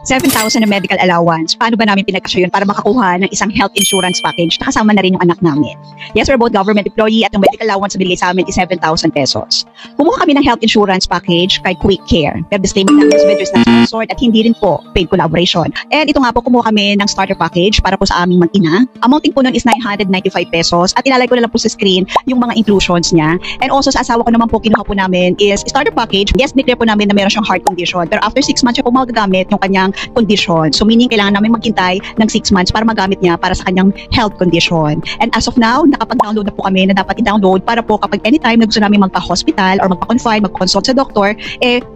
7,000 na medical allowance. Paano ba namin pinagkasya yun para makakuha ng isang health insurance package na kasama na rin yung anak namin? Yes, we're both government employee at yung medical allowance na binigay sa amin is 7,000 pesos. Kumuha kami ng health insurance package kay Quick Care. Pero disclaimer namin sa vendors na sponsored at hindi rin po paid collaboration. And ito nga po, kumuha kami ng starter package para po sa aming mag-ina. Amounting po nun is 995 pesos at ilalagay ko na lang po sa screen yung mga inclusions niya. And also sa asawa ko naman po, kinuha po namin is starter package. Yes, declare po namin na meron siyang heart condition. Pero after 6 months siya po magagamit yung kanyang condition. So meaning kailangan namin maghintay ng 6 months para magamit niya para sa kanyang health condition. And as of now, nakapag-download na po kami na dapat i-download para po kapag anytime na gusto namin magpa-hospital or magpa-confine, mag-consult sa doktor,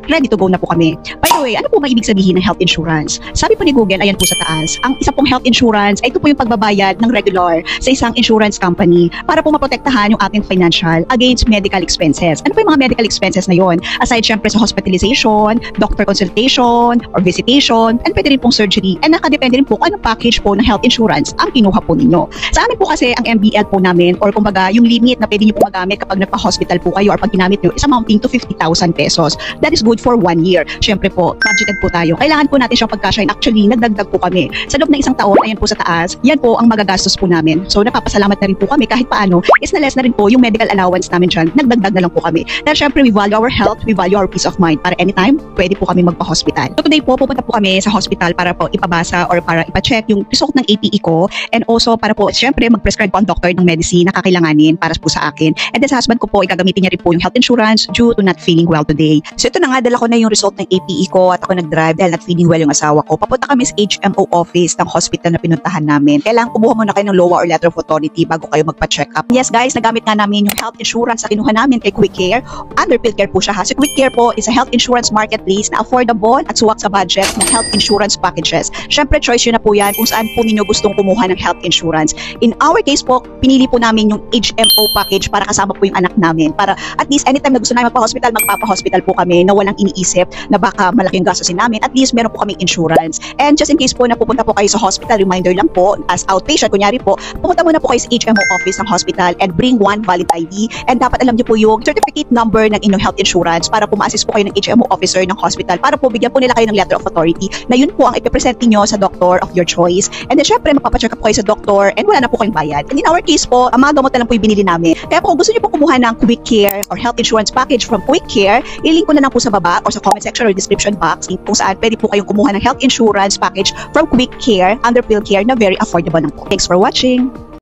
ready to go na po kami. By the way, ano po ba ibig sabihin ng health insurance? Sabi po ni Google, ayan po sa taas, ang isa pong health insurance ay ito po yung pagbabayad ng regular sa isang insurance company para po maprotektahan yung ating financial against medical expenses. Ano po yung mga medical expenses na yon? Aside syempre sa hospitalization, doctor consultation, or visitation, and pwede rin pong surgery. And nakadepende rin po kung anong package po ng health insurance ang kinuha po ninyo. Sa amin po kasi ang MBL po namin or kumbaga yung limit na pwede nyo po magamit kapag nagpa-hospital po kayo or pag ginamit nyo is amounting to 50,000 pesos. That is good for 1 year. Siyempre po, budgeted po tayo. Kailangan po natin siyang pagkasyahin. Actually, nagdagdag po kami. Sa loob ng isang taon, ayan po sa taas, yan po ang magagastos po namin. So napapasalamat na rin po kami kahit paano is na less na rin po yung medical allowance namin dyan. Nagdagdag na lang po kami. Dahil syempre, we value our health, we value our peace of mind para anytime, pwede po kami magpa-hospital. So today po, pupunta po kami sa hospital para po ipabasa or para ipa-check yung result ng APE ko and also para po syempre mag-prescribe po ang doctor ng medicine na kakailanganin para po sa akin. And then sa husband ko po, igagamitin niya rin po yung health insurance due to not feeling well today. So ito na nga, dala ko na yung result ng APE ko at ako nag-drive dahil not feeling well yung asawa ko. Papunta kami sa HMO office ng hospital na pinuntahan namin. Kailangan kumuha muna kayo ng LOA or letter of authority bago kayo magpa-check up. Yes guys, nagamit nga namin yung health insurance na kinuha namin kay Quick Care. Under PhilCare po siya ha. So Quick Care po is a health insurance marketplace na affordable at suwak sa budget ng health insurance packages. Syempre choice yun na po yan kung saan po ninyo gustong kumuha ng health insurance. In our case po, pinili po namin yung HMO package para kasama po yung anak namin. Para at least anytime na gusto namin magpa-hospital, magpapa-hospital po kami na walang iniisip na baka malaki yung gastusin namin. At least meron po kaming insurance. And just in case po na pupunta po kayo sa hospital, reminder lang po, as outpatient, kunyari po, pumunta muna po kayo sa HMO office ng hospital and bring one valid ID. And dapat alam niyo po yung certificate number ng inyong health insurance para po ma-assist po kayo ng HMO officer ng hospital para po bigyan po nila kayo ng letter of authority na yun po ang ipipresent niyo sa doctor of your choice. And then syempre, magpapacheck up kayo sa doctor and wala na po kayong bayad. And in our case po, ang mga gamot na lang po yung binili namin. Kaya po kung gusto niyo po kumuha ng Quick Care or health insurance package from Quick Care, ilink ko na lang po sa baba or sa comment section or description box kung saan pwede po kayong kumuha ng health insurance package from Quick Care under PhilCare na very affordable lang po. Thanks for watching!